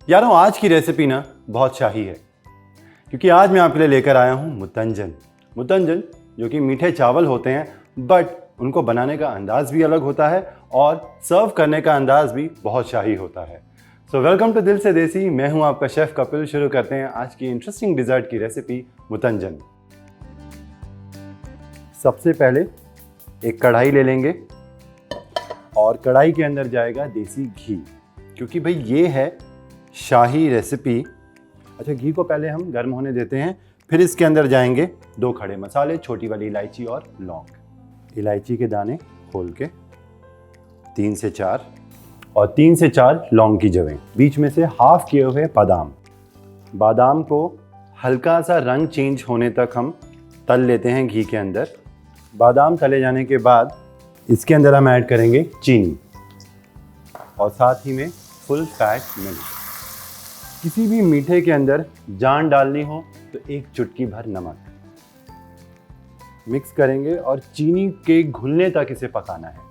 यारों आज की रेसिपी ना बहुत शाही है क्योंकि आज मैं आपके लिए लेकर आया हूँ मुतंजन जो कि मीठे चावल होते हैं बट उनको बनाने का अंदाज भी अलग होता है और सर्व करने का अंदाज भी बहुत शाही होता है। सो वेलकम टू दिल से देसी। मैं हूँ आपका शेफ कपिल। शुरू करते हैं आज की इंटरेस्टिंग डिजर्ट की रेसिपी मुतंजन। सबसे पहले एक कढ़ाई ले लेंगे और कढ़ाई के अंदर जाएगा देसी घी, क्योंकि भाई ये है शाही रेसिपी। अच्छा, घी को पहले हम गर्म होने देते हैं, फिर इसके अंदर जाएंगे 2 खड़े मसाले, छोटी वाली इलायची और लौंग। इलायची के दाने खोल के 3 से 4 और 3 से 4 लौंग की जवें, बीच में से हाफ किए हुए बादाम को हल्का सा रंग चेंज होने तक हम तल लेते हैं घी के अंदर। बादाम तले जाने के बाद इसके अंदर हम ऐड करेंगे चीनी और साथ ही में फुल फैट मिल्क। किसी भी मीठे के अंदर जान डालनी हो तो 1 चुटकी भर नमक मिक्स करेंगे और चीनी के घुलने तक इसे पकाना है।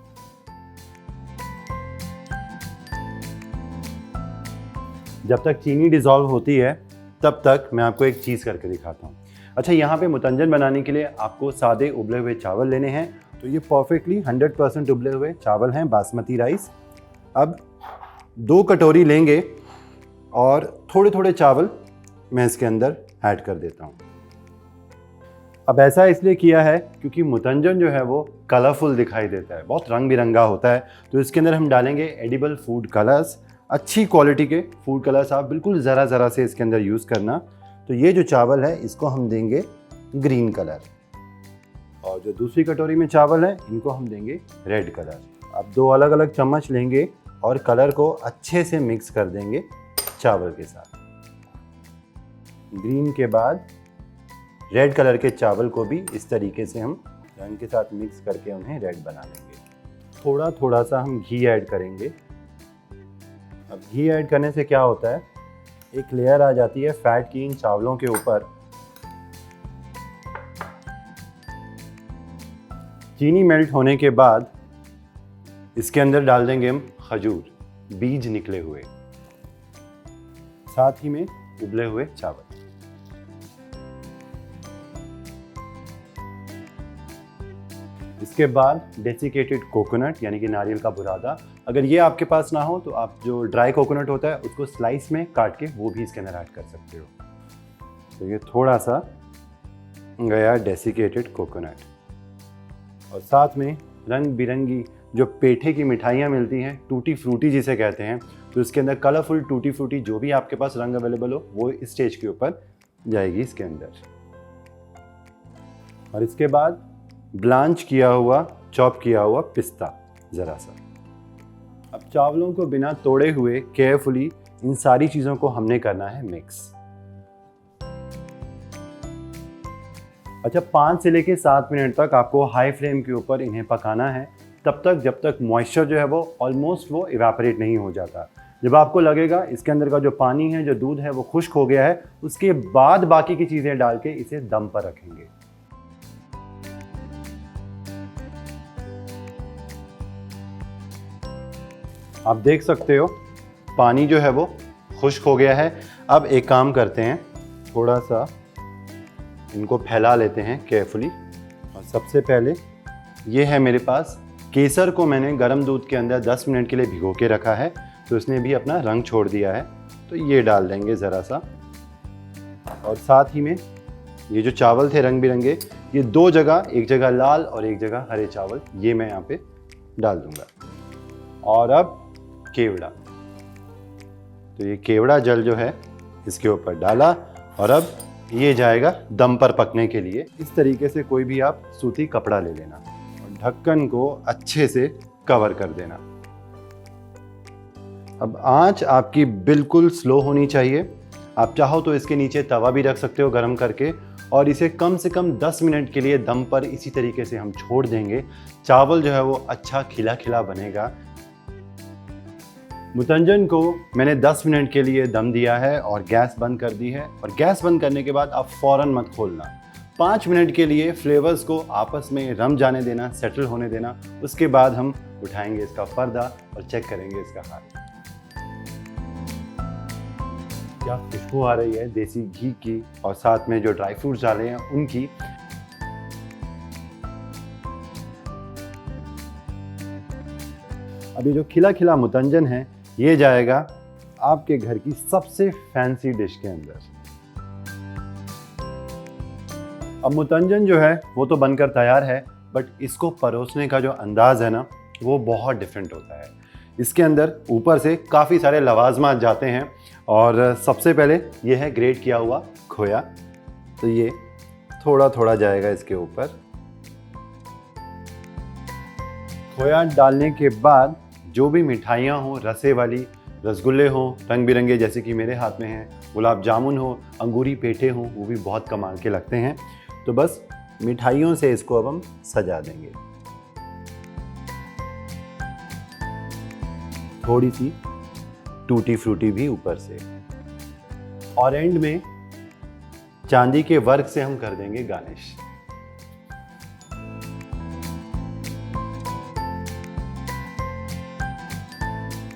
जब तक चीनी डिसॉल्व होती है तब तक मैं आपको एक चीज़ करके दिखाता हूँ। अच्छा, यहाँ पे मुतंजन बनाने के लिए आपको सादे उबले हुए चावल लेने हैं। तो ये परफेक्टली 100% उबले हुए चावल हैं, बासमती राइस। अब 2 कटोरी लेंगे और थोड़े थोड़े चावल मैं इसके अंदर ऐड कर देता हूँ। अब ऐसा इसलिए किया है क्योंकि मुतंजन जो है वो कलरफुल दिखाई देता है, बहुत रंग बिरंगा होता है। तो इसके अंदर हम डालेंगे एडिबल फूड कलर्स, अच्छी क्वालिटी के फूड कलर्स। आप बिल्कुल ज़रा ज़रा से इसके अंदर यूज़ करना। तो ये जो चावल है इसको हम देंगे ग्रीन कलर, और जो दूसरी कटोरी में चावल है इनको हम देंगे रेड कलर। अब 2 अलग अलग चम्मच लेंगे और कलर को अच्छे से मिक्स कर देंगे चावल के साथ। ग्रीन के बाद रेड कलर के चावल को भी इस तरीके से हम रंग के साथ मिक्स करके उन्हें रेड बना लेंगे। थोड़ा थोड़ा सा हम घी ऐड करेंगे। अब घी ऐड करने से क्या होता है, एक लेयर आ जाती है फैट की इन चावलों के ऊपर। चीनी मेल्ट होने के बाद इसके अंदर डाल देंगे हम खजूर, बीज निकले हुए, साथ ही में उबले हुए चावल। इसके बाद डेसिकेटेड कोकोनट यानी कि नारियल का बुरादा। अगर ये आपके पास ना हो तो आप जो ड्राई कोकोनट होता है उसको स्लाइस में काट के वो भी इसके अंदर ऐड कर सकते हो। तो ये थोड़ा सा गया डेसिकेटेड कोकोनट, और साथ में रंग बिरंगी जो पेठे की मिठाइयाँ मिलती हैं, टूटी फ्रूटी जिसे कहते हैं, तो इसके अंदर कलरफुल टूटी फ्रूटी जो भी आपके पास रंग अवेलेबल हो वो इस स्टेज के ऊपर जाएगी इसके अंदर। और इसके बाद ब्लांच किया हुआ, चॉप किया हुआ पिस्ता ज़रा सा। अब चावलों को बिना तोड़े हुए केयरफुली इन सारी चीज़ों को हमने करना है मिक्स। अच्छा, 5 से लेके 7 मिनट तक आपको हाई फ्लेम के ऊपर इन्हें पकाना है, तब तक जब तक मॉइस्चर जो है वो ऑलमोस्ट वो इवेपोरेट नहीं हो जाता। जब आपको लगेगा इसके अंदर का जो पानी है, जो दूध है वो खुश्क हो गया है, उसके बाद बाकी की चीज़ें डाल के इसे दम पर रखेंगे। आप देख सकते हो पानी जो है वो खुश्क हो गया है। अब एक काम करते हैं, थोड़ा सा इनको फैला लेते हैं केयरफुली। और सबसे पहले ये है मेरे पास केसर को मैंने गर्म दूध के अंदर 10 मिनट के लिए भिगो के रखा है, तो इसने भी अपना रंग छोड़ दिया है। तो ये डाल देंगे ज़रा सा, और साथ ही में ये जो चावल थे रंग बिरंगे, ये 2 जगह, एक जगह लाल और एक जगह हरे चावल, ये मैं यहाँ पे डाल दूंगा। और अब केवड़ा, तो ये केवड़ा जल जो है इसके ऊपर डाला, और अब ये जाएगा दम पर पकने के लिए। इस तरीके से कोई भी आप सूती कपड़ा ले लेना और ढक्कन को अच्छे से कवर कर देना। अब आंच आपकी बिल्कुल स्लो होनी चाहिए। आप चाहो तो इसके नीचे तवा भी रख सकते हो गरम करके, और इसे कम से कम 10 मिनट के लिए दम पर इसी तरीके से हम छोड़ देंगे। चावल जो है वो अच्छा खिला खिला बनेगा। मुतंजन को मैंने 10 मिनट के लिए दम दिया है और गैस बंद कर दी है। और गैस बंद करने के बाद आप फ़ौरन मत खोलना, 5 मिनट के लिए फ्लेवर्स को आपस में रम जाने देना, सेटल होने देना। उसके बाद हम उठाएंगे इसका पर्दा और चेक करेंगे इसका हाल। क्या खुशबू आ रही है देसी घी की, और साथ में जो ड्राई फ्रूट्स डाले हैं उनकी। अभी जो खिला खिला मुतंजन है ये जाएगा आपके घर की सबसे फैंसी डिश के अंदर। अब मुतंजन जो है वो तो बनकर तैयार है, बट इसको परोसने का जो अंदाज है ना वो बहुत डिफरेंट होता है। इसके अंदर ऊपर से काफ़ी सारे लवाजमात जाते हैं, और सबसे पहले ये है ग्रेट किया हुआ खोया। तो ये थोड़ा थोड़ा जाएगा इसके ऊपर। खोया डालने के बाद जो भी मिठाइयाँ हों, रसे वाली, रसगुल्ले हों रंग बिरंगे जैसे कि मेरे हाथ में हैं, गुलाब जामुन हो, अंगूरी पेठे हों, वो भी बहुत कमाल के लगते हैं। तो बस मिठाइयों से इसको अब हम सजा देंगे। थोड़ी सी टूटी फ्रूटी भी ऊपर से, और एंड में चांदी के वर्क से हम कर देंगे गार्निश।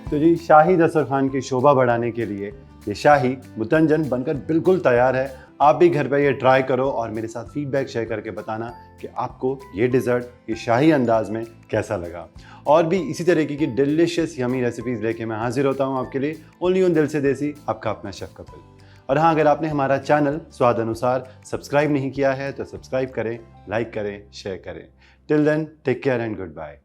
तो जी शाही दस्तरखान की शोभा बढ़ाने के लिए ये शाही मुतंजन बनकर बिल्कुल तैयार है। आप भी घर पे ये ट्राई करो और मेरे साथ फीडबैक शेयर करके बताना कि आपको ये डिज़र्ट ये शाही अंदाज में कैसा लगा। और भी इसी तरीके की डिलिशियस यमी रेसिपीज़ लेके मैं हाजिर होता हूँ आपके लिए, ओनली ऑन दिल से देसी, आपका अपना शेफ कपिल। और हाँ, अगर आपने हमारा चैनल स्वाद अनुसार सब्सक्राइब नहीं किया है तो सब्सक्राइब करें, लाइक करें, शेयर करें। Till then take care and good bye.